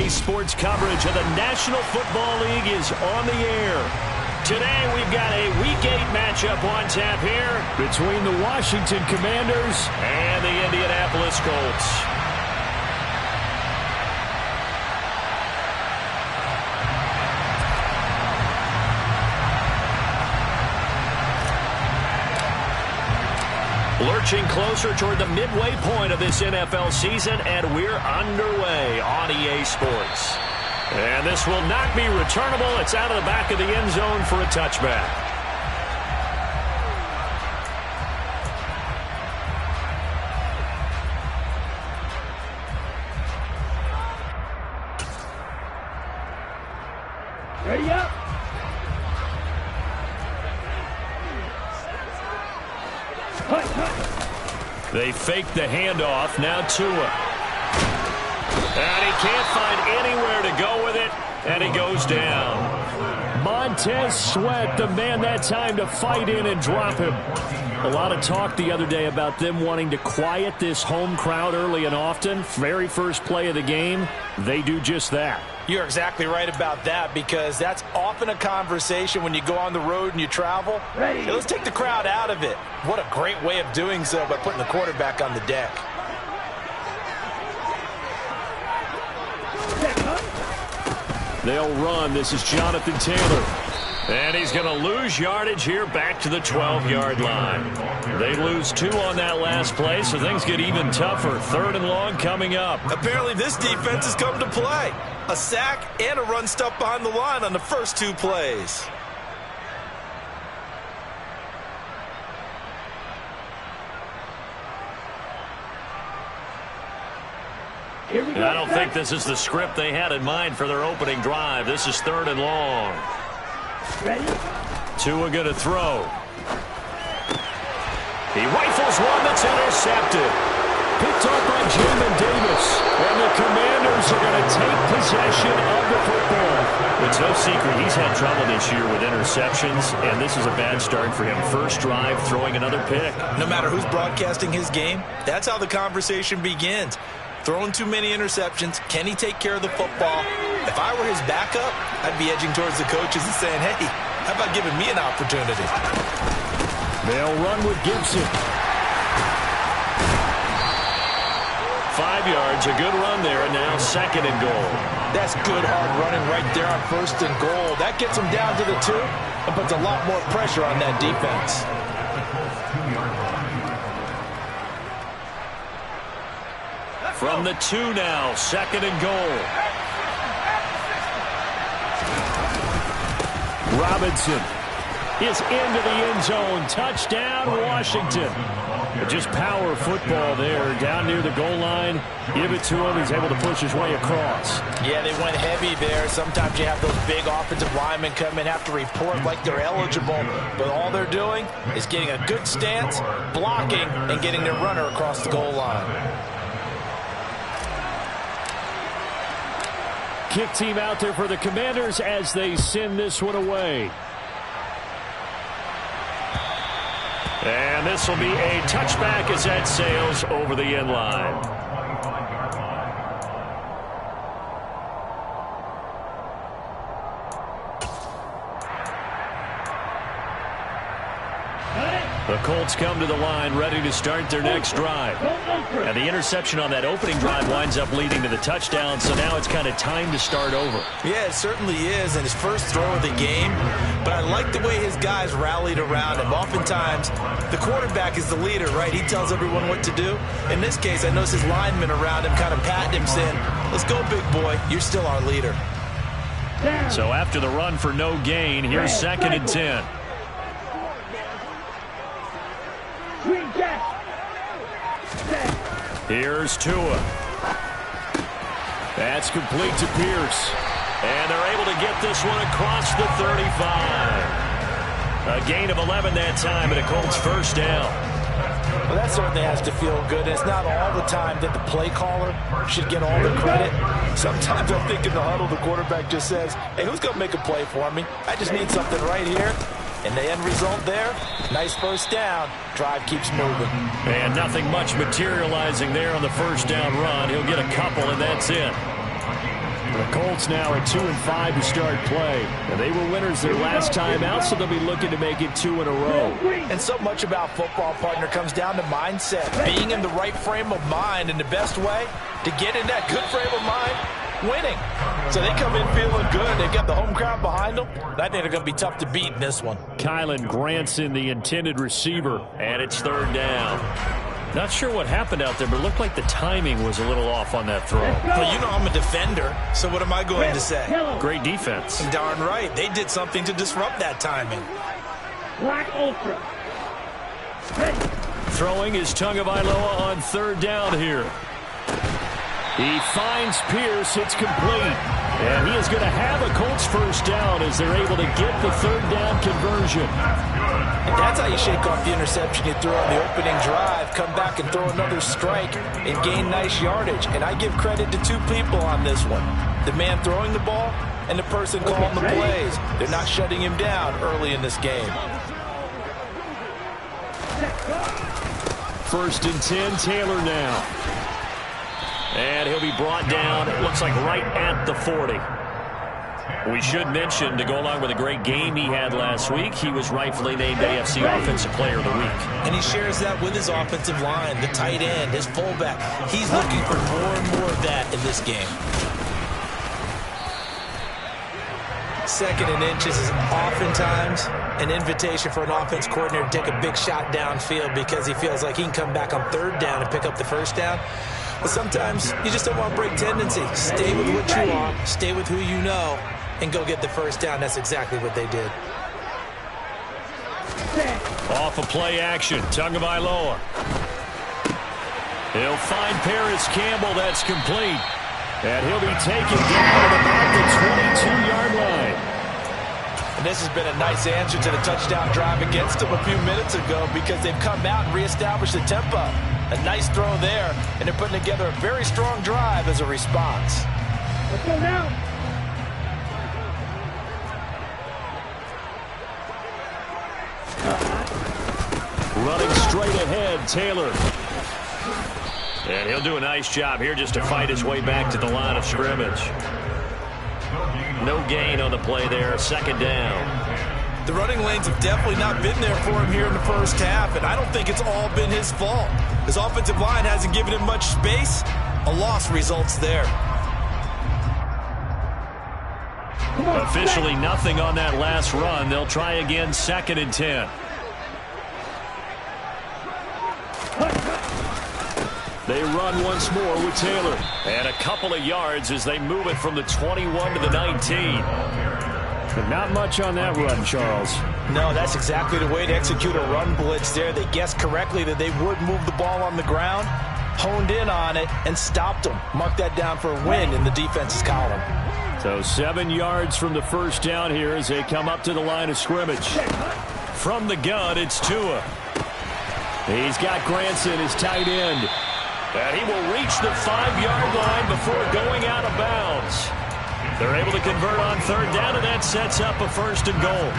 RMnfl Sports coverage of the National Football League is on the air. Today we've got a Week 8 matchup on tap here between the Washington Commanders and the Indianapolis Colts. Lurching closer toward the midway point of this NFL season, and we're underway on EA Sports. And this will not be returnable. It's out of the back of the end zone for a touchback. Ready up. They fake the handoff. Now Tua. And he can't find anywhere to go with it. And he goes down. Montez Sweat, the man that time to fight in and drop him. A lot of talk the other day about them wanting to quiet this home crowd early and often. Very first play of the game, they do just that. You're exactly right about that, because that's often a conversation when you go on the road and you travel. Ready. Hey, let's take the crowd out of it. What a great way of doing so by putting the quarterback on the deck. They'll run. This is Jonathan Taylor. And he's going to lose yardage here back to the 12-yard line. They lose 2 on that last play, so things get even tougher. 3rd and long coming up. Apparently this defense has come to play. A sack and a run stop behind the line on the first 2 plays. I don't think this is the script they had in mind for their opening drive. This is 3rd and long. Ready? Tua going to throw. He rifles one that's intercepted. Picked up by Jamin Davis. And the Commanders are going to take possession of the football. It's no secret he's had trouble this year with interceptions, and this is a bad start for him. First drive, throwing another pick. No matter who's broadcasting his game, that's how the conversation begins. Throwing too many interceptions. Can he take care of the football? If I were his backup, I'd be edging towards the coaches and saying, hey, how about giving me an opportunity? They'll run with Gibson. 5 yards, a good run there, and now 2nd and goal. That's good hard running right there on 1st and goal. That gets him down to the 2 and puts a lot more pressure on that defense. From the 2 now, 2nd and goal. Robinson is into the end zone. Touchdown, Washington. Just power football there, down near the goal line. Give it to him. He's able to push his way across. Yeah, they went heavy there. Sometimes you have those big offensive linemen come in, have to report like they're eligible. But all they're doing is getting a good stance, blocking, and getting their runner across the goal line. Kick team out there for the Commanders as they send this one away. And this will be a touchback as that sails over the end line. The Colts come to the line ready to start their next drive. And the interception on that opening drive winds up leading to the touchdown, so now it's kind of time to start over. Yeah, it certainly is, and his first throw of the game. But I like the way his guys rallied around him. Oftentimes, the quarterback is the leader, right? He tells everyone what to do. In this case, I notice his linemen around him kind of patting him, saying, let's go, big boy. You're still our leader. So after the run for no gain, here's 2nd and 10. Here's Tua. That's complete to Pierce. And they're able to get this one across the 35. A gain of 11 that time, and a Colts first down. Well, that certainly has to feel good. It's not all the time that the play caller should get all the credit. Sometimes I think in the huddle, the quarterback just says, hey, who's going to make a play for me? I just need something right here. And the end result there, nice first down. Drive keeps moving. And nothing much materializing there on the first down run. He'll get a couple, and that's it. The Colts now at 2-5 to start play. And they were winners their last time out, so they'll be looking to make it 2 in a row. And so much about football, partner, comes down to mindset. Being in the right frame of mind, and the best way to get in that good frame of mind, winning. So they come in feeling good. They've got the home crowd behind them. I think they're going to be tough to beat in this one. Kylan Granson, the intended receiver, and it's 3rd down. Not sure what happened out there, but it looked like the timing was a little off on that throw. Well, you know I'm a defender, so what am I going to say? Great defense. Darn right. They did something to disrupt that timing. Black Ultra. Throwing is Tagovailoa on 3rd down here. He finds Pierce. It's complete. And he is going to have a Colts 1st down as they're able to get the 3rd down conversion. And that's how you shake off the interception you threw on the opening drive, come back and throw another strike and gain nice yardage. And I give credit to 2 people on this one. The man throwing the ball and the person calling the plays. They're not shutting him down early in this game. 1st and 10, Taylor now. And he'll be brought down, it looks like right at the 40. We should mention, to go along with a great game he had last week, he was rightfully named AFC Offensive Player of the Week. And he shares that with his offensive line, the tight end, his fullback. He's looking for more and more of that in this game. 2nd and inches is oftentimes an invitation for an offense coordinator to take a big shot downfield because he feels like he can come back on 3rd down and pick up the 1st down. But sometimes you just don't want to break tendency. Stay with what you are, stay with who you know, and go get the 1st down. That's exactly what they did. Off of play action, Tagovailoa. He'll find Paris Campbell. That's complete. And he'll be taken down at about the 22-yard line. And this has been a nice answer to the touchdown drive against them a few minutes ago because they've come out and reestablished the tempo. A nice throw there, and they're putting together a very strong drive as a response. Let's go now. Running straight ahead, Taylor. And he'll do a nice job here just to fight his way back to the line of scrimmage. No gain on the play there, 2nd down. The running lanes have definitely not been there for him here in the 1st half, and I don't think it's all been his fault. His offensive line hasn't given him much space. A loss results there. Officially nothing on that last run. They'll try again, 2nd and 10. They run once more with Taylor. And a couple of yards as they move it from the 21 to the 19. But not much on that run, Charles. No, that's exactly the way to execute a run blitz there. They guessed correctly that they would move the ball on the ground, honed in on it, and stopped them. Mark that down for a win in the defense's column. So 7 yards from the 1st down here as they come up to the line of scrimmage. From the gun, it's Tua. He's got Granson, his tight end. And he will reach the 5-yard line before going out of bounds. They're able to convert on 3rd down, and that sets up a 1st and goal.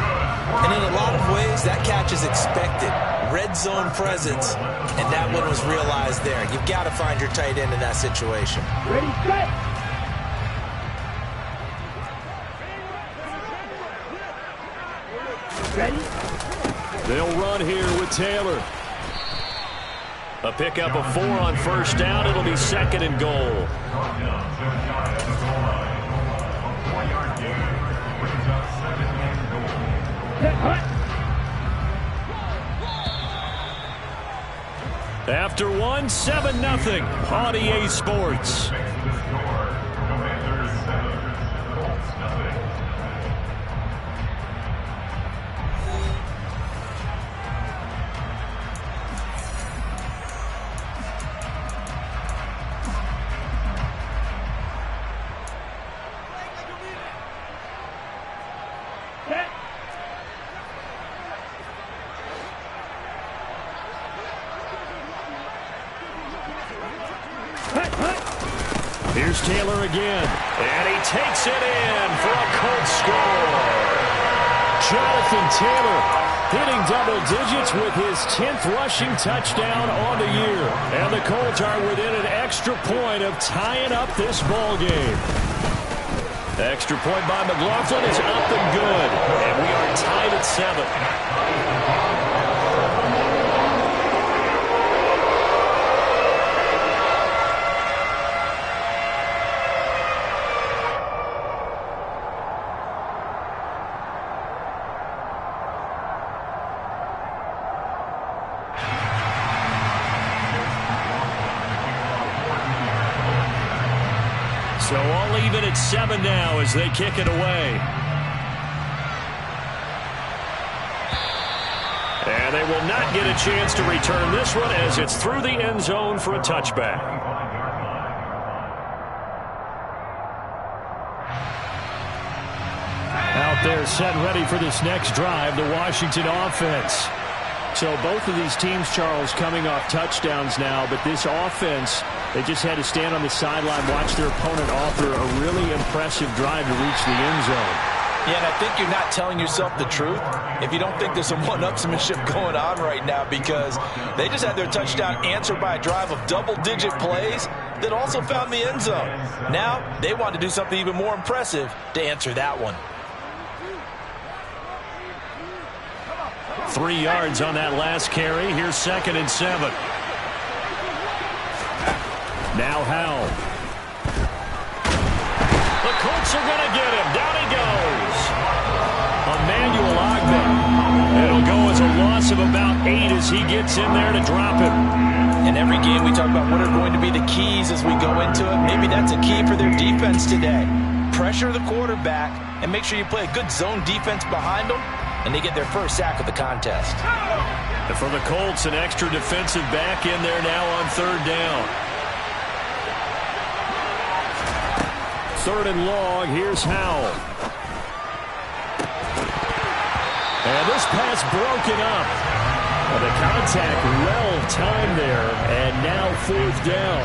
And in a lot of ways, that catch is expected. Red zone presence, and that one was realized there. You've got to find your tight end in that situation. Ready, set. Ready. They'll run here with Taylor. A pickup of 4 on 1st down. It'll be 2nd and goal. After 1, 7-0 on EA Sports. Here's Taylor again, and he takes it in for a Colts score. Jonathan Taylor hitting double digits with his 10th rushing touchdown on the year. And the Colts are within an extra point of tying up this ball game. Extra point by McLaughlin is up and good. And we are tied at 7. So all even at 7 now as they kick it away. And they will not get a chance to return this one as it's through the end zone for a touchback. Out there set ready for this next drive, the Washington offense. So both of these teams, Charles, coming off touchdowns now, but this offense, they just had to stand on the sideline, watch their opponent offer a really impressive drive to reach the end zone. Yeah, and I think you're not telling yourself the truth if you don't think there's some one-upsmanship going on right now, because they just had their touchdown answered by a drive of double-digit plays that also found the end zone. Now they want to do something even more impressive to answer that one. 3 yards on that last carry. Here's 2nd and 7. Now Howell. The Colts are going to get him. Down he goes. Emmanuel Ogbah. It'll go as a loss of about 8 as he gets in there to drop him. In every game we talk about what are going to be the keys as we go into it. Maybe that's a key for their defense today. Pressure the quarterback and make sure you play a good zone defense behind them, and they get their first sack of the contest. And for the Colts, an extra defensive back in there now on 3rd down. 3rd and long. Here's Howell. And this pass broken up. Well, the contact well-timed there, and now 4th down.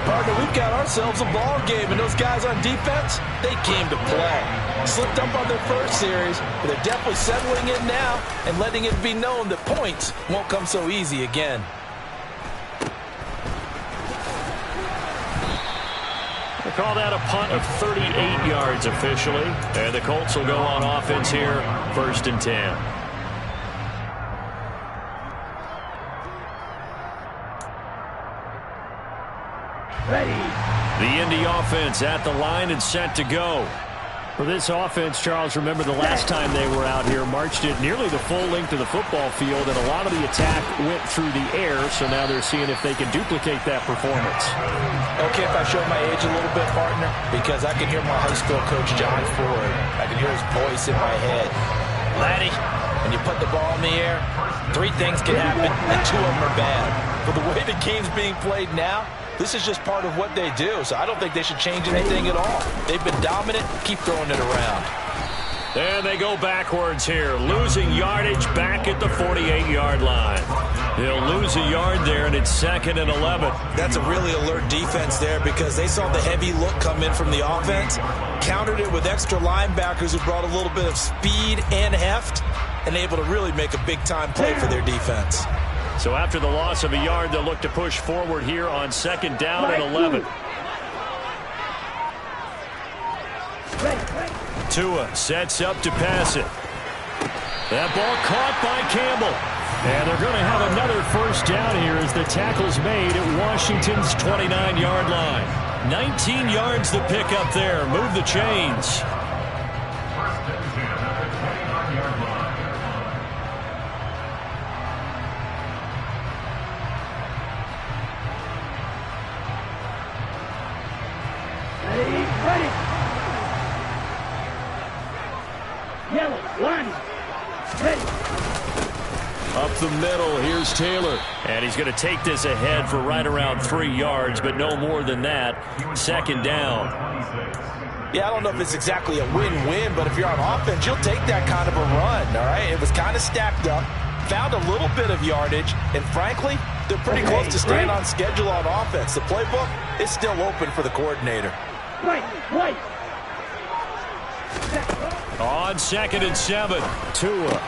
Partner, we've got ourselves a ball game, and those guys on defense, they came to play. Slipped up on their first series, but they're definitely settling in now and letting it be known that points won't come so easy again. They call that a punt of 38 yards officially, and the Colts will go on offense here, 1st and 10. Ready. The Indy offense at the line and set to go. For this offense, Charles, remember the last time they were out here, marched it nearly the full length of the football field, and a lot of the attack went through the air, so now they're seeing if they can duplicate that performance. Okay, if I show my age a little bit, partner, because I can hear my high school coach, John Ford. I can hear his voice in my head. Laddie, when you put the ball in the air, 3 things can happen, and 2 of them are bad. But the way the game's being played now, this is just part of what they do, so I don't think they should change anything at all. They've been dominant. Keep throwing it around. And they go backwards here, losing yardage back at the 48-yard line. They'll lose a yard there, and it's 2nd and 11. That's a really alert defense there because they saw the heavy look come in from the offense, countered it with extra linebackers who brought a little bit of speed and heft, and able to really make a big-time play for their defense. So after the loss of a yard, they'll look to push forward here on 2nd down and 11. Tua sets up to pass it. That ball caught by Campbell. And they're going to have another 1st down here as the tackle's made at Washington's 29-yard line. 19 yards to pick up there. Move the chains. Ready. Yellow, 1. Ready. Up the middle, here's Taylor. And he's going to take this ahead for right around 3 yards, but no more than that. 2nd down. Yeah, I don't know if it's exactly a win-win, but if you're on offense, you'll take that kind of a run, all right? It was kind of stacked up, found a little bit of yardage, and frankly, they're pretty close to staying on schedule on offense. The playbook is still open for the coordinator. Right. On 2nd and 7, Tua.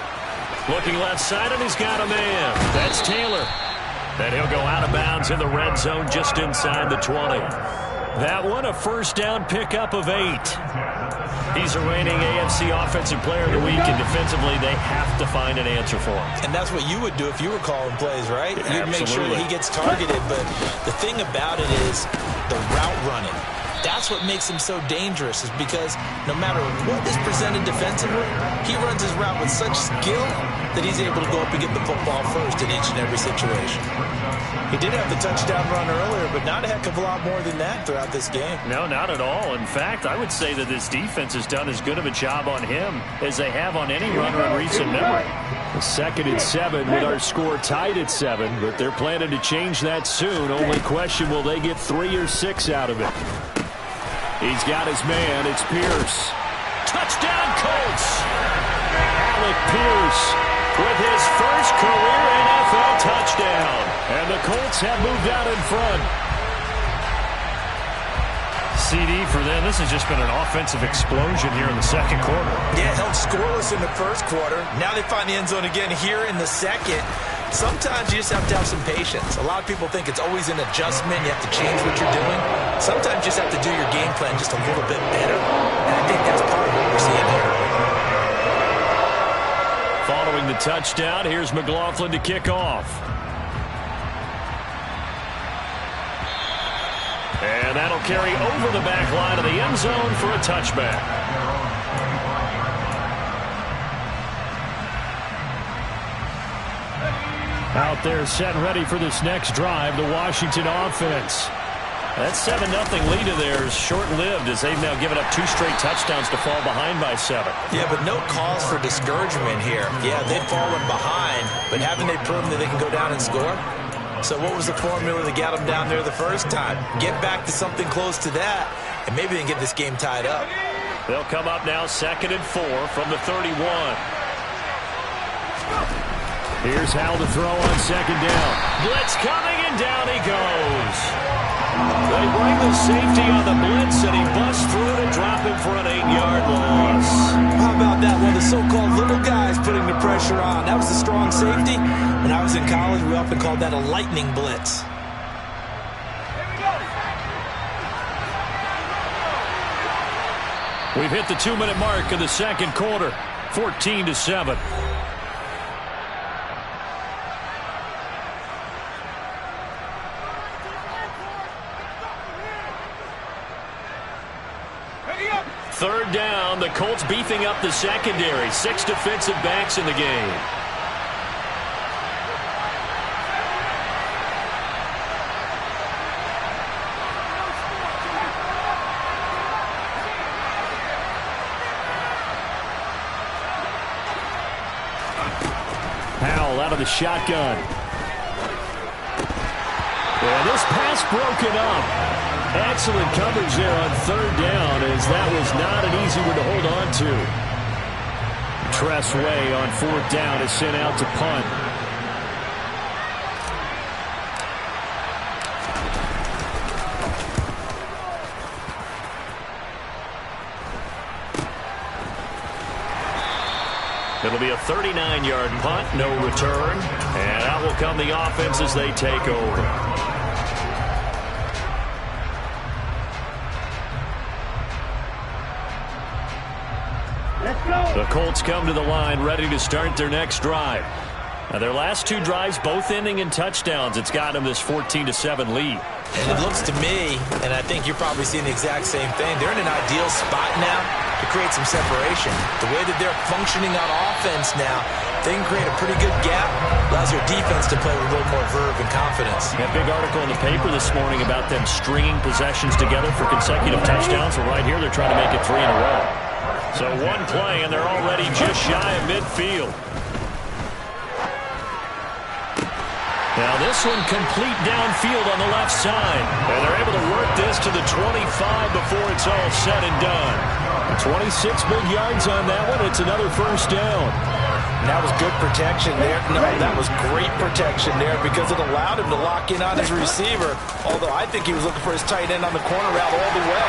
Looking left side, and he's got a man. That's Taylor. And he'll go out of bounds in the red zone just inside the 20. That one, a first down pickup of 8. He's a reigning AFC Offensive Player of the Week, and defensively they have to find an answer for him. And that's what you would do if you were calling plays, right? Absolutely. You'd make sure that he gets targeted, but the thing about it is the route running. That's what makes him so dangerous, is because no matter what is presented defensively, he runs his route with such skill that he's able to go up and get the football first in each and every situation. He did have the touchdown run earlier, but not a heck of a lot more than that throughout this game. No, not at all. In fact, I would say that this defense has done as good of a job on him as they have on any runner in recent memory. The 2nd and 7 with our score tied at 7, but they're planning to change that soon. Only question, will they get 3 or 6 out of it? He's got his man. It's Pierce. Touchdown, Colts! Alec Pierce with his first career NFL touchdown. And the Colts have moved out in front. CD for them. This has just been an offensive explosion here in the second quarter. Yeah, held scoreless in the first quarter. Now they find the end zone again here in the second. Sometimes you just have to have some patience. A lot of people think it's always an adjustment. You have to change what you're doing. Sometimes you just have to do your game plan just a little bit better. And I think that's part of what we're seeing here. Following the touchdown, here's McLaughlin to kick off. And that'll carry over the back line of the end zone for a touchback. Out there set and ready for this next drive, the Washington offense. That 7-0 lead of theirs short-lived as they've now given up 2 straight touchdowns to fall behind by 7. Yeah, but no cause for discouragement here. Yeah, they've fallen behind, but haven't they proven that they can go down and score? So what was the formula that got them down there the first time? Get back to something close to that, and maybe they can get this game tied up. They'll come up now 2nd and 4 from the 31. Here's Hal to throw on 2nd down. Blitz coming, and down he goes. They bring the safety on the blitz, and he busts through to drop him for an 8-yard loss. How about that one? The so-called little guys putting the pressure on. That was a strong safety. When I was in college, we often called that a lightning blitz. We've hit the 2-minute mark of the second quarter, 14-7. Third down, the Colts beefing up the secondary. 6 defensive backs in the game. Howell out of the shotgun. And this pass broken up. Excellent coverage there on 3rd down, as that was not an easy one to hold on to. Tress Way on 4th down is sent out to punt. It'll be a 39-yard punt, no return, and out will come the offense as they take over. The Colts come to the line ready to start their next drive. Now, their last 2 drives both ending in touchdowns. It's got them this 14-7 lead. And it looks to me, and I think you're probably seeing the exact same thing, they're in an ideal spot now to create some separation. The way that they're functioning on offense now, they can create a pretty good gap. Allows their defense to play with a little more verve and confidence. That big article in the paper this morning about them stringing possessions together for consecutive touchdowns. Well, right here they're trying to make it 3 in a row. So 1 play, and they're already just shy of midfield. Now this one complete downfield on the left side. And they're able to work this to the 25 before it's all said and done. 26 big yards on that one. It's another first down. And that was good protection there. No, that was great protection there because it allowed him to lock in on his receiver. Although I think he was looking for his tight end on the corner route all the way.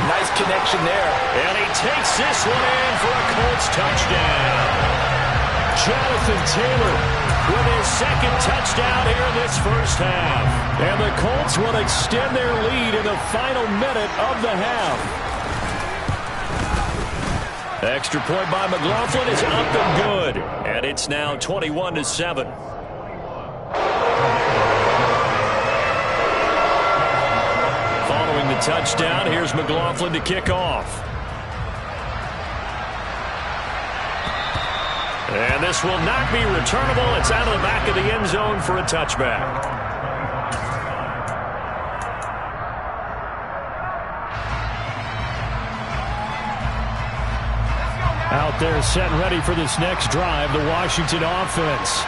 Nice connection there. And he takes this one in for a Colts touchdown. Jonathan Taylor with his second touchdown here in this first half. And the Colts will extend their lead in the final minute of the half. Extra point by McLaughlin is up and good. And it's now 21-7. Following the touchdown, here's McLaughlin to kick off. And this will not be returnable. It's out of the back of the end zone for a touchback. Out there set and ready for this next drive, the Washington offense.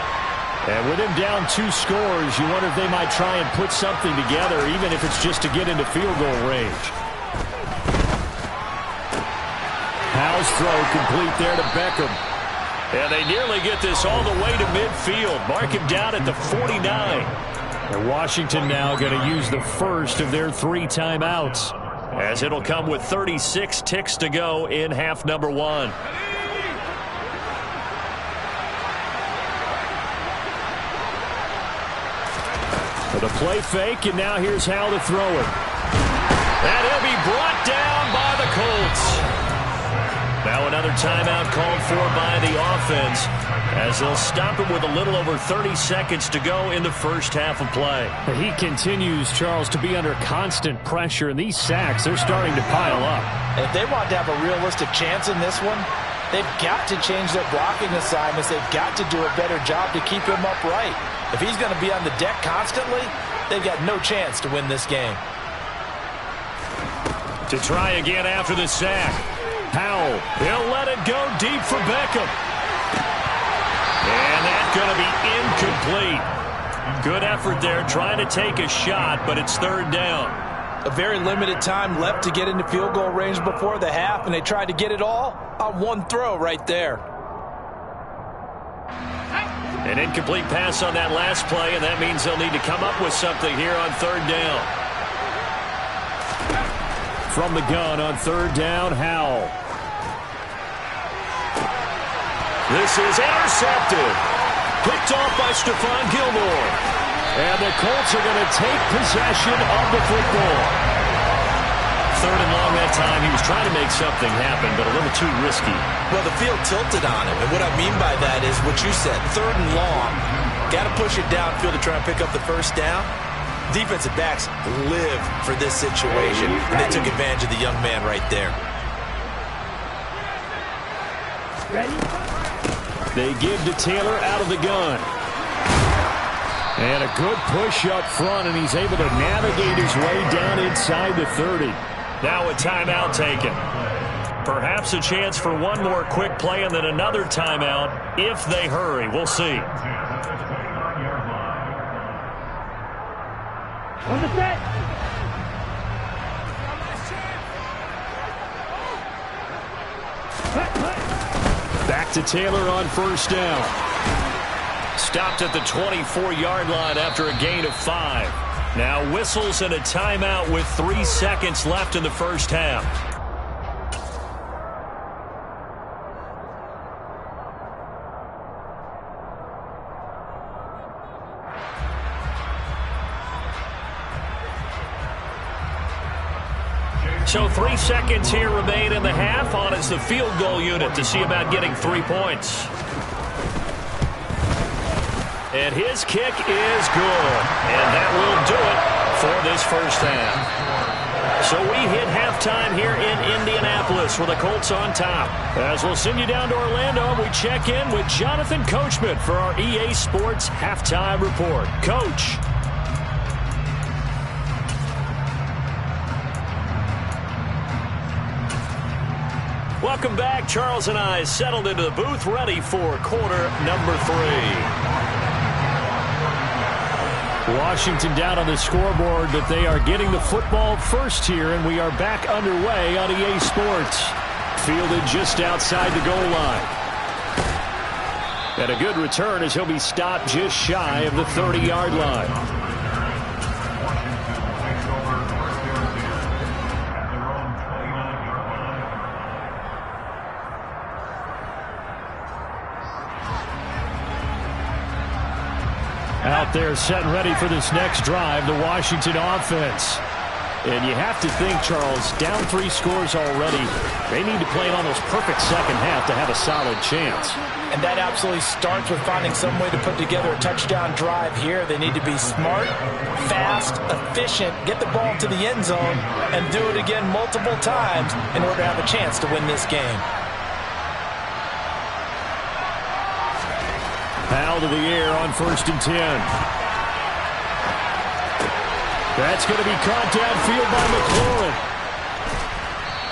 And with him down 2 scores, you wonder if they might try and put something together, even if it's just to get into field goal range. Howell's throw complete there to Beckham. And they nearly get this all the way to midfield. Mark him down at the 49. And Washington now going to use the first of their 3 timeouts, as it'll come with 36 ticks to go in half number 1. The play fake, and now here's Howell to throw it. And he'll be brought down by the Colts. Now another timeout called for by the offense, as they'll stop him with a little over 30 seconds to go in the first half of play. He continues, Charles, to be under constant pressure, and these sacks, they're starting to pile up. And if they want to have a realistic chance in this one, they've got to change their blocking assignments. They've got to do a better job to keep him upright. If he's going to be on the deck constantly, they've got no chance to win this game. To try again after the sack. Howell, he'll let it go deep for Beckham. And that's going to be incomplete. Good effort there trying to take a shot, but it's 3rd down. A very limited time left to get into field goal range before the half, and they tried to get it all on 1 throw right there. An incomplete pass on that last play, and that means they'll need to come up with something here on 3rd down. From the gun on 3rd down, Howell. This is intercepted. Picked off by Stephon Gilmore. And the Colts are going to take possession of the football. 3rd and long that time. He was trying to make something happen, but a little too risky. Well, the field tilted on him, and what I mean by that is what you said. 3rd and long. Got to push it downfield to try and pick up the first down. Defensive backs live for this situation, and they took advantage of the young man right there. Ready? They give to Taylor out of the gun. And a good push up front, and he's able to navigate his way down inside the 30. Now a timeout taken. Perhaps a chance for one more quick play and then another timeout if they hurry. We'll see. On the set. Back to Taylor on 1st down. Stopped at the 24-yard line after a gain of 5. Now whistles and a timeout with 3 seconds left in the first half. So 3 seconds here remain in the half. On is the field goal unit to see about getting 3 points. And his kick is good. And that will do it for this first half. So we hit halftime here in Indianapolis with the Colts on top. As we'll send you down to Orlando, we check in with Jonathan Coachman for our EA Sports Halftime Report. Coach. Welcome back. Charles and I settled into the booth, ready for quarter number 3. Washington down on the scoreboard, but they are getting the football first here, and we are back underway on EA Sports. Fielded just outside the goal line. And a good return as he'll be stopped just shy of the 30-yard line. out there setting ready for this next drive, the Washington offense. And you have to think, Charles, down 3 scores already. They need to play an almost perfect second half to have a solid chance. And that absolutely starts with finding some way to put together a touchdown drive here. They need to be smart, fast, efficient, get the ball to the end zone, and do it again multiple times in order to have a chance to win this game. Powell to the air on 1st and 10. That's going to be caught downfield by McLaurin.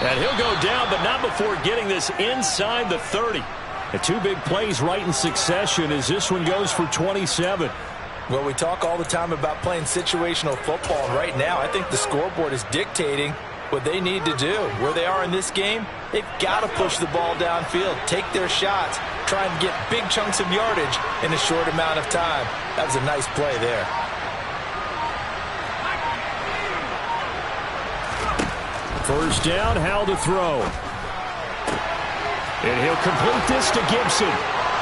And he'll go down, but not before getting this inside the 30. The 2 big plays right in succession as this one goes for 27. Well, we talk all the time about playing situational football. And right now, I think the scoreboard is dictating what they need to do. Where they are in this game, they've got to push the ball downfield, take their shots, try and get big chunks of yardage in a short amount of time. That was a nice play there. First down, Howell to throw. And he'll complete this to Gibson.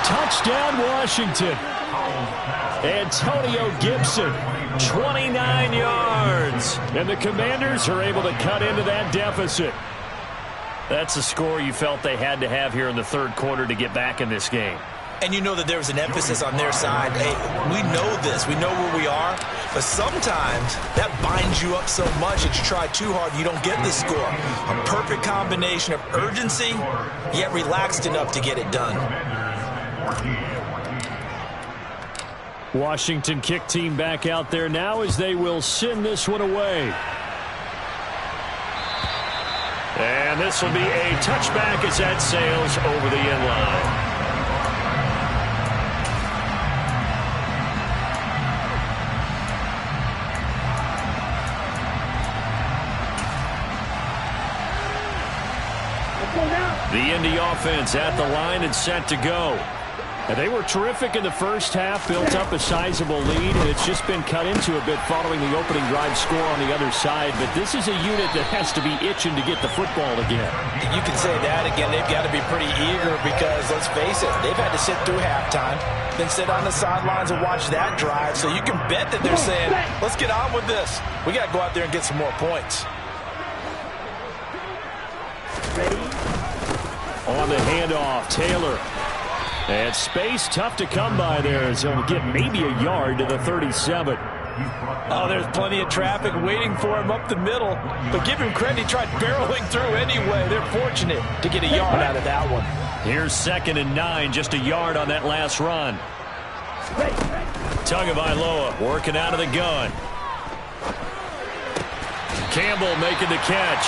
Touchdown, Washington. Antonio Gibson, 29 yards. And the Commanders are able to cut into that deficit. That's a score you felt they had to have here in the 3rd quarter to get back in this game. And you know that there was an emphasis on their side. Hey, we know this. We know where we are. But sometimes that binds you up so much that you try too hard, you don't get the score. A perfect combination of urgency, yet relaxed enough to get it done. Washington kick team back out there now as they will send this one away. And this will be a touchback as that sails over the end line. The Indy offense at the line and set to go. And they were terrific in the first half, built up a sizable lead, and it's just been cut into a bit following the opening drive score on the other side. But this is a unit that has to be itching to get the football again. You can say that again. They've got to be pretty eager because, let's face it, they've had to sit through halftime, then sit on the sidelines and watch that drive. So you can bet that they're saying, let's get on with this. We got to go out there and get some more points. On the handoff, Taylor. And space tough to come by there, so he'll get maybe a yard to the 37. Oh, there's plenty of traffic waiting for him up the middle. But give him credit, he tried barreling through anyway. They're fortunate to get a yard out of that one. Here's 2nd and 9, just a yard on that last run. Tagovailoa working out of the gun. Campbell making the catch.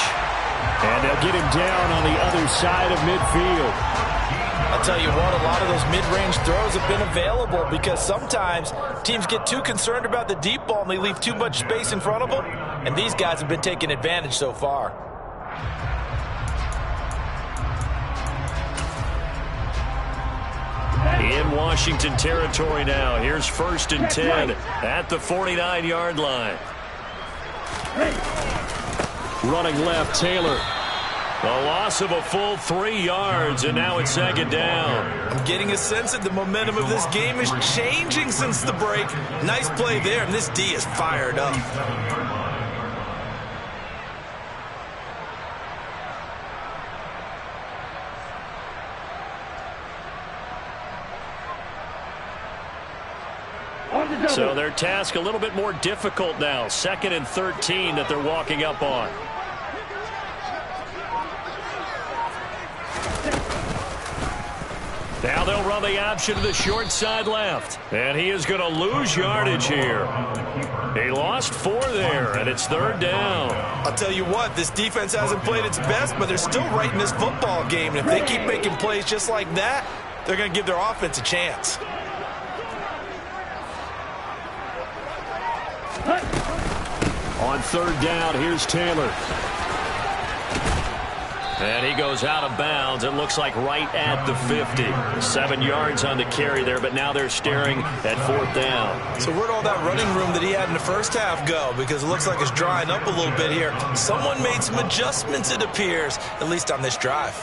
And they'll get him down on the other side of midfield. I'll tell you what, a lot of those mid-range throws have been available because sometimes teams get too concerned about the deep ball and they leave too much space in front of them. And these guys have been taking advantage so far. In Washington territory now. Here's 1st and 10 at the 49-yard line. Running left, Taylor. The loss of a full 3 yards, and now it's 2nd down. I'm getting a sense that the momentum of this game is changing since the break. Nice play there, and this D is fired up. So their task a little bit more difficult now. 2nd and 13 that they're walking up on. Now they'll run the option to the short side left. And he is going to lose yardage here. He lost 4 there, and it's 3rd down. I'll tell you what, this defense hasn't played its best, but they're still right in this football game. And if they keep making plays just like that, they're going to give their offense a chance. On 3rd down, here's Taylor. And he goes out of bounds. It looks like right at the 50. 7 yards on the carry there, but now they're staring at 4th down. So where'd all that running room that he had in the first half go? Because it looks like it's drying up a little bit here. Someone made some adjustments, it appears, at least on this drive.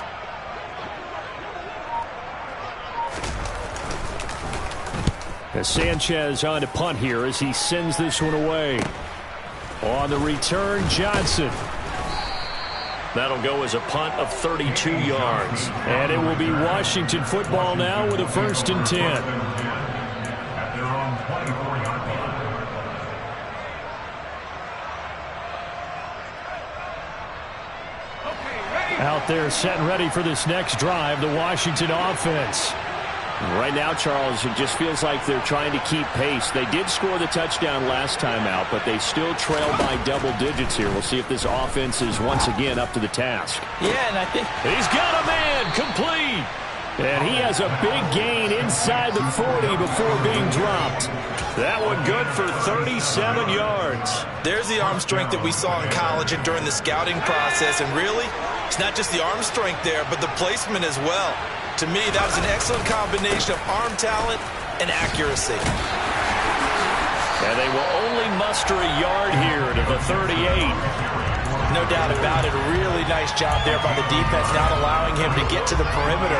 As Sanchez on to punt here as he sends this one away. On the return, Johnson. That'll go as a punt of 32 yards. And it will be Washington football now with a 1st and 10. Out there set and ready for this next drive, the Washington offense. Right now, Charles, it just feels like they're trying to keep pace. They did score the touchdown last time out, but they still trail by double digits here. We'll see if this offense is once again up to the task. Yeah, and I think he's got a man complete. And he has a big gain inside the 40 before being dropped. That one good for 37 yards. There's the arm strength that we saw in college and during the scouting process. And really, it's not just the arm strength there, but the placement as well. To me, that was an excellent combination of arm talent and accuracy. And they will only muster a yard here to the 38. No doubt about it. A really nice job there by the defense, not allowing him to get to the perimeter.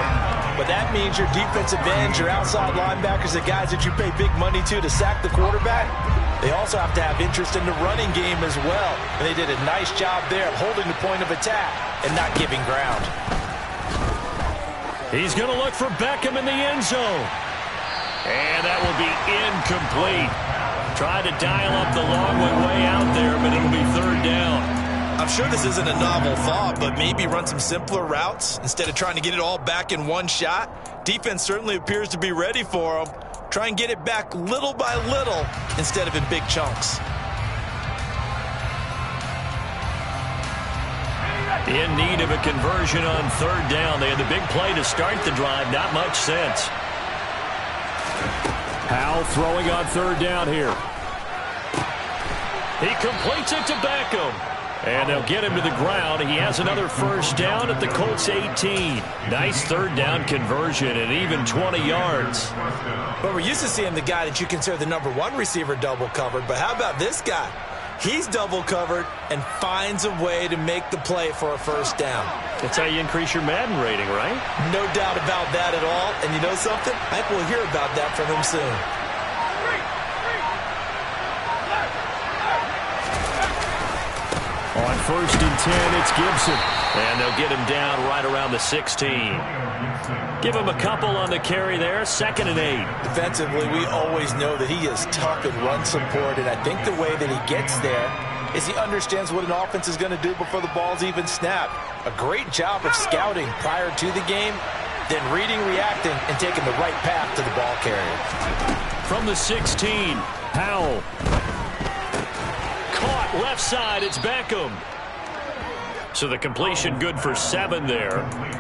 But that means your defensive ends, your outside linebackers, the guys that you pay big money to sack the quarterback, they also have to have interest in the running game as well. And they did a nice job there of holding the point of attack and not giving ground. He's going to look for Beckham in the end zone. And that will be incomplete. Tried to dial up the long way out there, but it'll be 3rd down. I'm sure this isn't a novel thought, but maybe run some simpler routes instead of trying to get it all back in one shot. Defense certainly appears to be ready for them. Try and get it back little by little instead of in big chunks. In need of a conversion on 3rd down. They had the big play to start the drive. Not much sense. Powell throwing on 3rd down here. He completes it to Beckham. And they'll get him to the ground. He has another 1st down at the Colts 18. Nice 3rd down conversion and even 20 yards. But we're used to seeing the guy that you consider the #1 receiver double covered. But how about this guy? He's double covered and finds a way to make the play for a 1st down. That's how you increase your Madden rating, right? No doubt about that at all. And you know something? I think we'll hear about that from him soon. On 1st and 10, it's Gibson. And they'll get him down right around the 16. Give him a couple on the carry there. 2nd and 8. Defensively, we always know that he is tough in run support, and I think the way that he gets there is he understands what an offense is going to do before the ball's even snapped. A great job of scouting prior to the game, then reading, reacting, and taking the right path to the ball carrier. From the 16, Powell. Caught left side, it's Beckham. So the completion good for 7 there.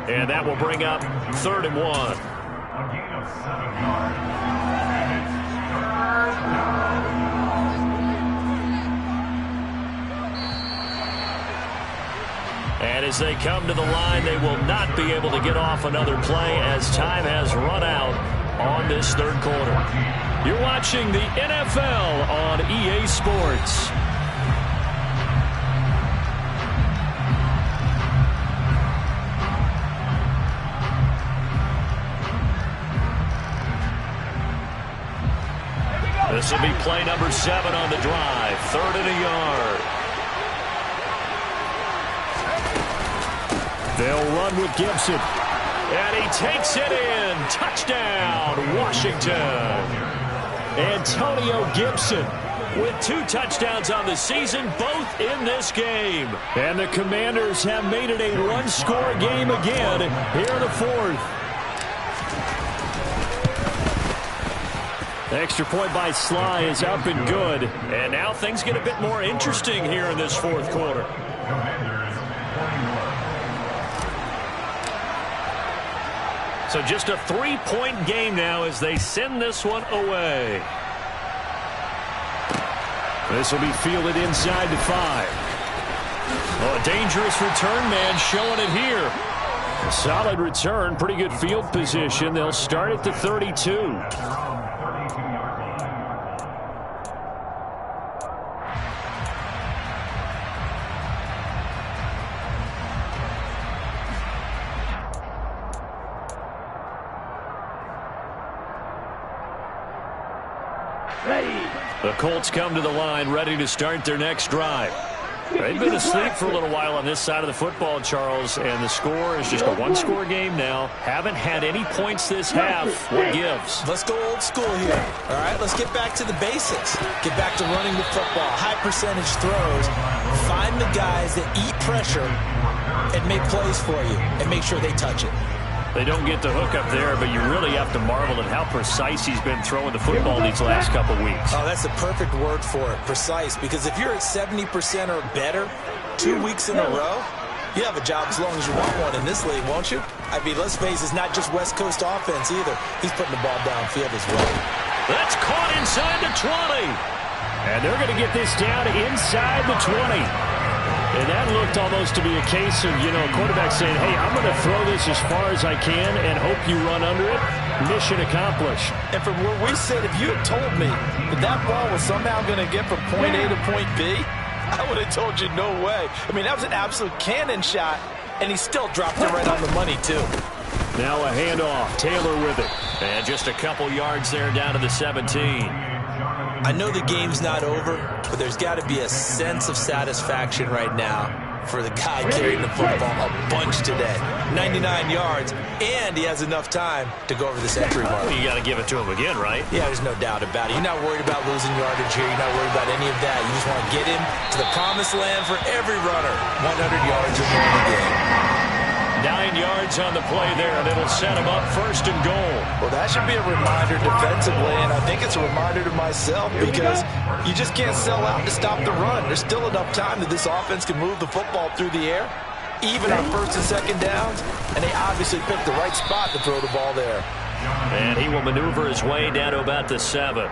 And that will bring up 3rd and 1. And as they come to the line, they will not be able to get off another play as time has run out on this 3rd quarter. You're watching the NFL on EA Sports. This will be play number 7 on the drive. 3rd and a yard. They'll run with Gibson. And he takes it in. Touchdown, Washington. Antonio Gibson with 2 touchdowns on the season, both in this game. And the Commanders have made it a 1-score game again here in the 4th. Extra point by Sly is up and good. And now things get a bit more interesting here in this 4th quarter. So just a 3-point game now as they send this one away. This will be fielded inside the 5. Oh, a dangerous return man showing it here. A solid return, pretty good field position. They'll start at the 32. Ready. The Colts come to the line, ready to start their next drive. They've been asleep for a little while on this side of the football, Charles, and the score is just a one-score game now. Haven't had any points this half. What gives? Let's go old school here. All right, let's get back to the basics. Get back to running the football, high percentage throws. Find the guys that eat pressure and make plays for you and make sure they touch it. They don't get the hook up there, but you really have to marvel at how precise he's been throwing the football these last couple weeks. Oh, that's the perfect word for it, precise, because if you're at 70% or better 2 weeks in a row, you have a job as long as you want one in this league, won't you? I mean, let's face it, it's not just West Coast offense either. He's putting the ball downfield as well. That's caught inside the 20. And they're going to get this down inside the 20. And that looked almost to be a case of, a quarterback saying, hey, I'm going to throw this as far as I can and hope you run under it. Mission accomplished. And from where we sit, if you had told me that ball was somehow going to get from point A to point B, I would have told you no way. I mean, that was an absolute cannon shot, and he still dropped it right on the money, too. Now a handoff. Taylor with it. And just a couple yards there down to the 17. I know the game's not over, but there's got to be a sense of satisfaction right now for the guy carrying the football a bunch today. 99 yards, and he has enough time to go over this entry mark. Well, you got to give it to him again, right? Yeah, there's no doubt about it. You're not worried about losing yardage here. You're not worried about any of that. You just want to get him to the promised land for every runner. 100 yards or more in the game. 9 yards on the play there, and it'll set him up first and goal. Well, that should be a reminder defensively, and I think it's a reminder to myself because you just can't sell out to stop the run. There's still enough time that this offense can move the football through the air, even on first and second downs, and they obviously picked the right spot to throw the ball there. And he will maneuver his way down to about the 7.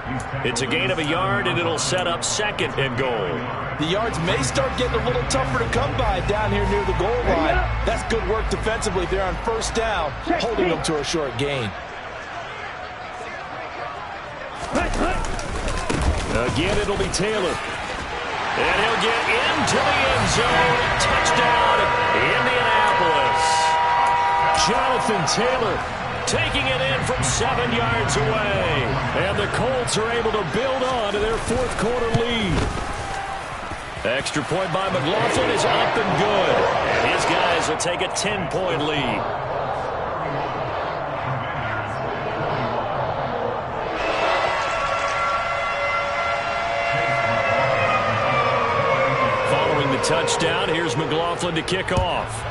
It's a gain of a yard, and it'll set up second and goal. The yards may start getting a little tougher to come by down here near the goal line. That's good work defensively there on first down, holding them to a short gain. Again, it'll be Taylor. And he'll get into the end zone. Touchdown, Indianapolis. Jonathan Taylor taking it in from 7 yards away. And the Colts are able to build on to their fourth quarter lead. Extra point by McLaughlin is up and good. And his guys will take a 10-point lead. Following the touchdown, here's McLaughlin to kick off.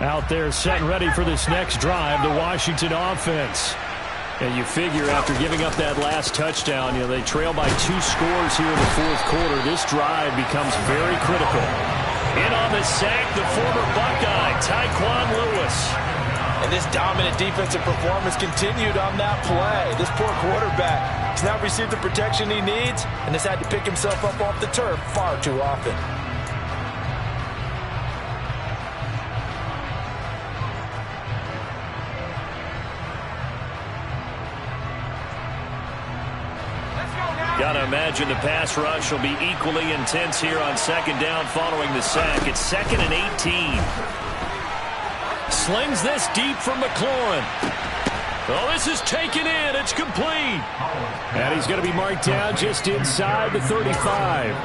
Out there set and ready for this next drive, the Washington offense. And you figure after giving up that last touchdown, they trail by 2 scores here in the fourth quarter. This drive becomes very critical. In on the sack, the former Buckeye, Tyquan Lewis. And this dominant defensive performance continued on that play. This poor quarterback has not received the protection he needs and has had to pick himself up off the turf far too often. Got to imagine the pass rush will be equally intense here on second down following the sack. It's 2nd and 18. Slings this deep from McLaurin. Oh, this is taken in. It's complete. And he's going to be marked down just inside the 35.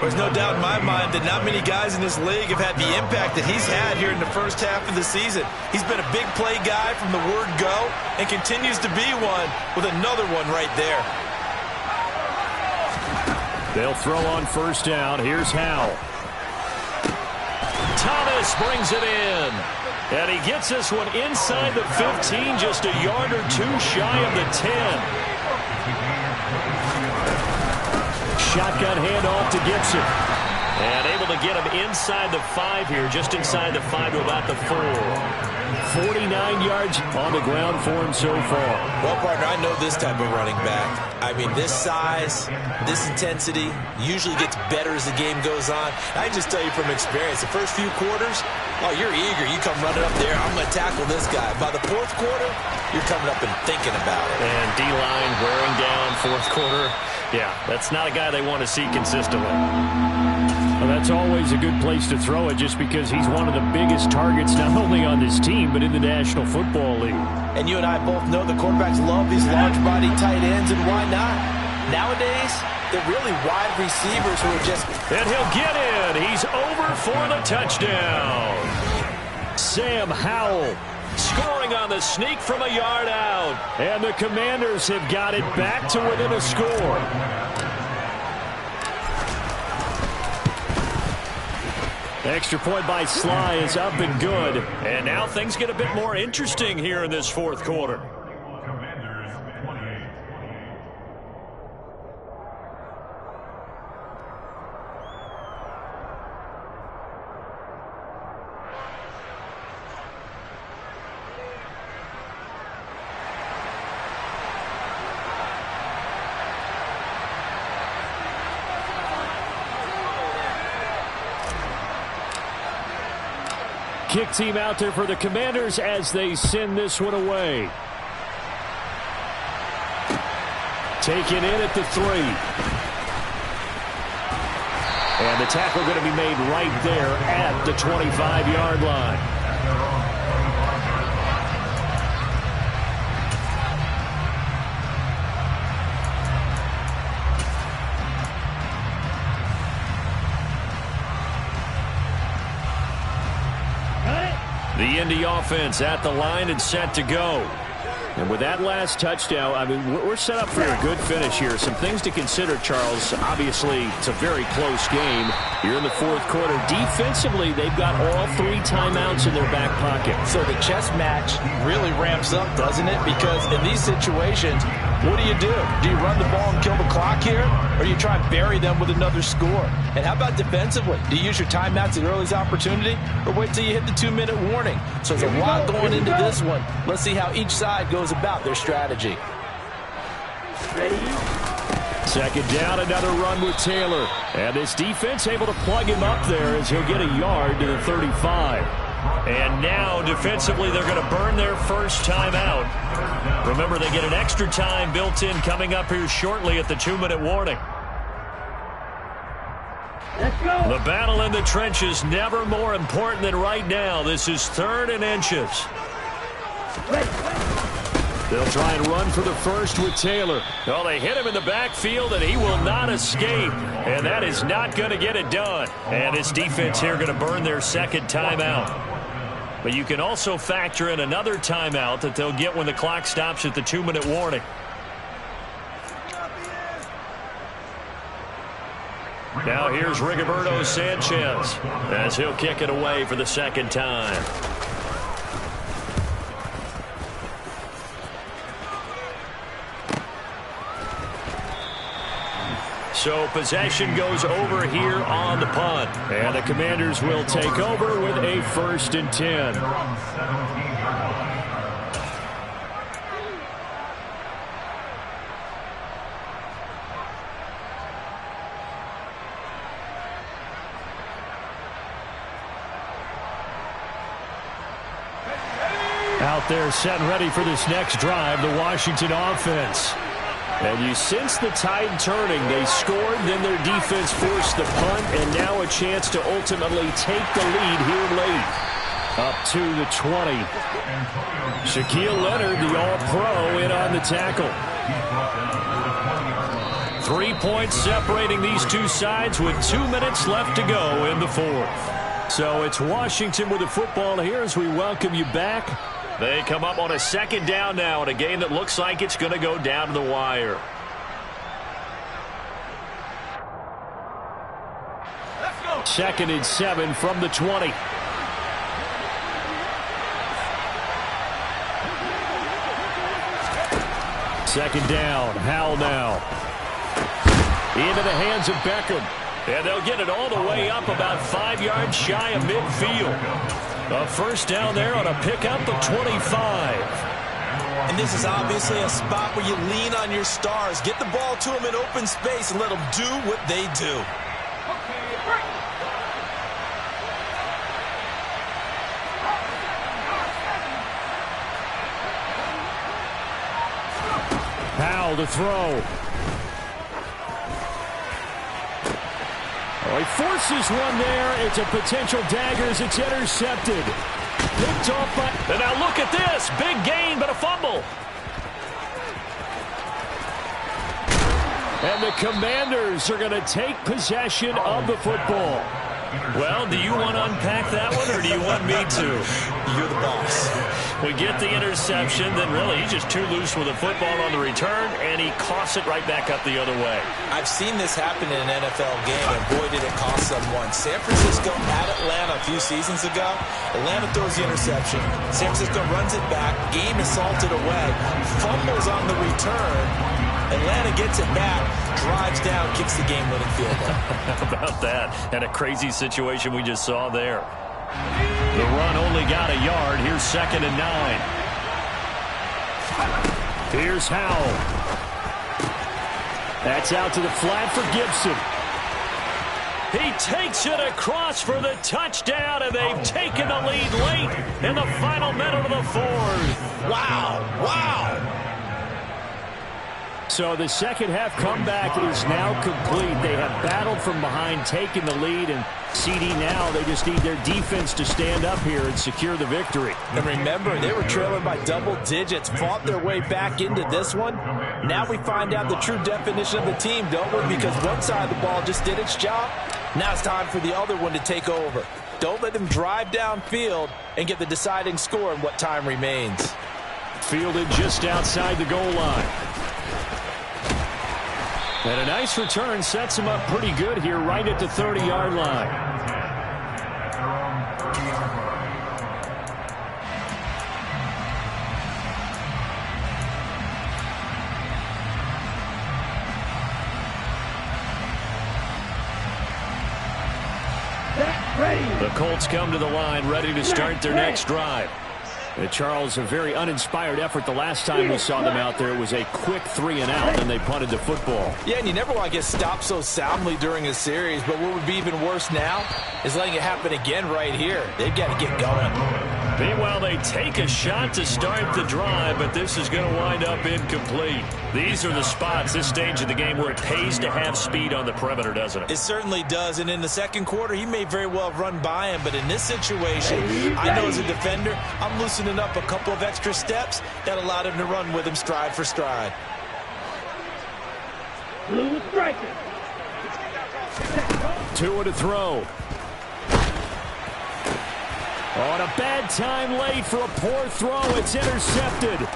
There's no doubt in my mind that not many guys in this league have had the impact that he's had here in the first half of the season. He's been a big play guy from the word go and continues to be one with another one right there. They'll throw on first down. Here's Howell. Thomas brings it in. And he gets this one inside the 15, just a yard or 2 shy of the 10. Shotgun handoff to Gibson. And able to get him inside the 5 here, just inside the 5 to about the 4. 49 yards on the ground for him so far. Well, partner, I know this type of running back. I mean, this size, this intensity usually gets better as the game goes on. I just tell you from experience, the first few quarters, oh, you're eager. You come running up there, I'm going to tackle this guy. By the 4th quarter, you're coming up and thinking about it. And D-line wearing down 4th quarter. Yeah, that's not a guy they want to see consistently. Well, that's always a good place to throw it just because he's one of the biggest targets not only on this team but in the National Football League. And you and I both know the quarterbacks love these large-body tight ends, and why not? Nowadays, they're really wide receivers who are just... And he'll get in. He's over for the touchdown. Sam Howell scoring on the sneak from a yard out. And the Commanders have got it back to within a score. Extra point by Sly is up and good. And now things get a bit more interesting here in this 4th quarter. Kick team out there for the Commanders as they send this one away. Taken in at the 3. And the tackle going to be made right there at the 25-yard line. The Indy offense at the line and set to go. And with that last touchdown, I mean, we're set up for a good finish here. Some things to consider, Charles. Obviously, it's a very close game. You're in the 4th quarter. Defensively, they've got all 3 timeouts in their back pocket. So the chess match really ramps up, doesn't it? Because in these situations, what do? Do you run the ball and kill the clock here? Or do you try and bury them with another score? And how about defensively? Do you use your timeouts at earliest opportunity? Or wait till you hit the 2-minute warning? So there's a lot going into this one. Let's see how each side goes about their strategy. Second down, another run with Taylor. And this defense able to plug him up there as he'll get a yard to the 35. And now, defensively, they're going to burn their first time out. Remember, they get an extra time built in coming up here shortly at the 2-minute warning. Let's go. The battle in the trenches never more important than right now. This is 3rd and inches. They'll try and run for the first with Taylor. Well, they hit him in the backfield, and he will not escape. And that is not going to get it done. And this defense here going to burn their second timeout. But you can also factor in another timeout that they'll get when the clock stops at the 2-minute warning. Now here's Rigoberto Sanchez as he'll kick it away for the second time. So possession goes over here on the punt. And the Commanders will take over with a 1st and 10. Out there set and ready for this next drive, the Washington offense. And you sense the tide turning. They scored, then their defense forced the punt, and now a chance to ultimately take the lead here late. Up to the 20. Shaquille Leonard, the All-Pro, in on the tackle. 3 points separating these two sides with 2 minutes left to go in the 4th. So it's Washington with the football here as we welcome you back. They come up on a second down now in a game that looks like it's going to go down to the wire. Second and 7 from the 20. Second down, Howell now. Into the hands of Beckham. And they'll get it all the way up about 5 yards shy of midfield. A first down there on a pickup of 25. And this is obviously a spot where you lean on your stars. Get the ball to them in open space and let them do what they do. Powell to throw. Oh, he forces one there. It's a potential dagger as it's intercepted. Picked off by... And now look at this. Big gain, but a fumble. And the Commanders are going to take possession of the football. Well, do you want to unpack that one, or do you want me to? You're the boss. We get the interception, then really he's just too loose with the football on the return, and he coughs it right back up the other way. I've seen this happen in an NFL game, and boy, did it cost someone. San Francisco at Atlanta a few seasons ago. Atlanta throws the interception. San Francisco runs it back. Game is salted away. Fumbles on the return. Atlanta gets it back, drives down, kicks the game-winning field goal. How about that? And a crazy situation we just saw there. The run only got a yard. Here's 2nd and 9. Here's Howell. That's out to the flat for Gibson. He takes it across for the touchdown, and they've taken the lead late in the final minute of the fourth. Wow, wow. So the second half comeback is now complete. They have battled from behind, taken the lead, and CD now, they just need their defense to stand up here and secure the victory. And remember, they were trailing by double digits, fought their way back into this one. Now we find out the true definition of the team, don't we? Because one side of the ball just did its job. Now it's time for the other one to take over. Don't let them drive downfield and get the deciding score in what time remains. Fielded just outside the goal line. And a nice return sets him up pretty good here right at the 30-yard line. The Colts come to the line ready to start their next drive. Charles, a very uninspired effort the last time we saw them out there. It was a quick 3-and-out, and they punted the football. Yeah, and you never want to get stopped so soundly during a series, but what would be even worse now is letting it happen again right here. They've got to get going. Meanwhile, they take a shot to start the drive, but this is going to wind up incomplete. These are the spots, this stage of the game, where it pays to have speed on the perimeter, doesn't it? It certainly does, and in the second quarter, he may very well have run by him, but in this situation, I know as a defender, I'm loosening up a couple of extra steps that allowed him to run with him stride for stride. Blue striker. 2 to throw. On a bad time late for a poor throw. It's intercepted.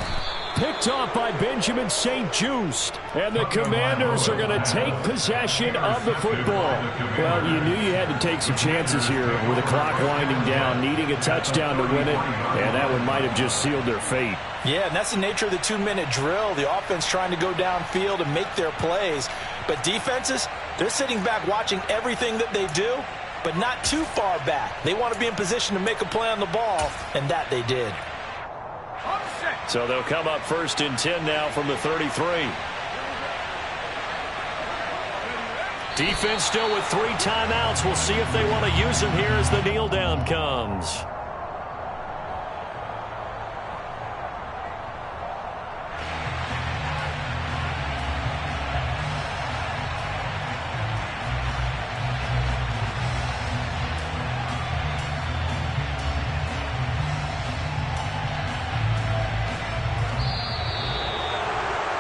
Picked off by Benjamin St-Juste. And the Commanders are going to take possession of the football. Well, you knew you had to take some chances here with the clock winding down, needing a touchdown to win it, and that one might have just sealed their fate. Yeah, and that's the nature of the 2-minute drill. The offense trying to go downfield and make their plays. But defenses, they're sitting back watching everything that they do, but not too far back. They want to be in position to make a play on the ball, and that they did. So they'll come up 1st and 10 now from the 33. Defense still with 3 timeouts. We'll see if they want to use them here as the kneel down comes.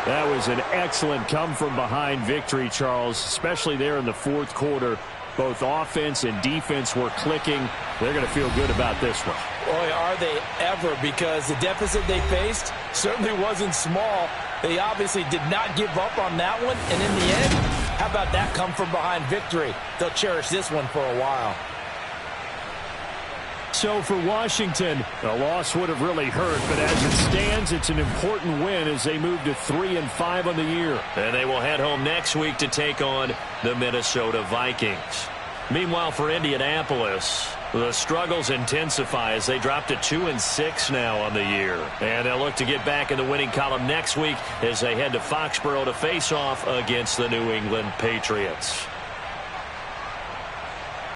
That was an excellent come-from-behind victory, Charles, especially there in the fourth quarter. Both offense and defense were clicking. They're going to feel good about this one. Boy, are they ever, because the deficit they faced certainly wasn't small. They obviously did not give up on that one, and in the end, how about that come-from-behind victory? They'll cherish this one for a while. So for Washington, a loss would have really hurt, but as it stands, it's an important win as they move to 3-5 on the year. And they will head home next week to take on the Minnesota Vikings. Meanwhile, for Indianapolis, the struggles intensify as they drop to 2-6 now on the year. And they'll look to get back in the winning column next week as they head to Foxborough to face off against the New England Patriots.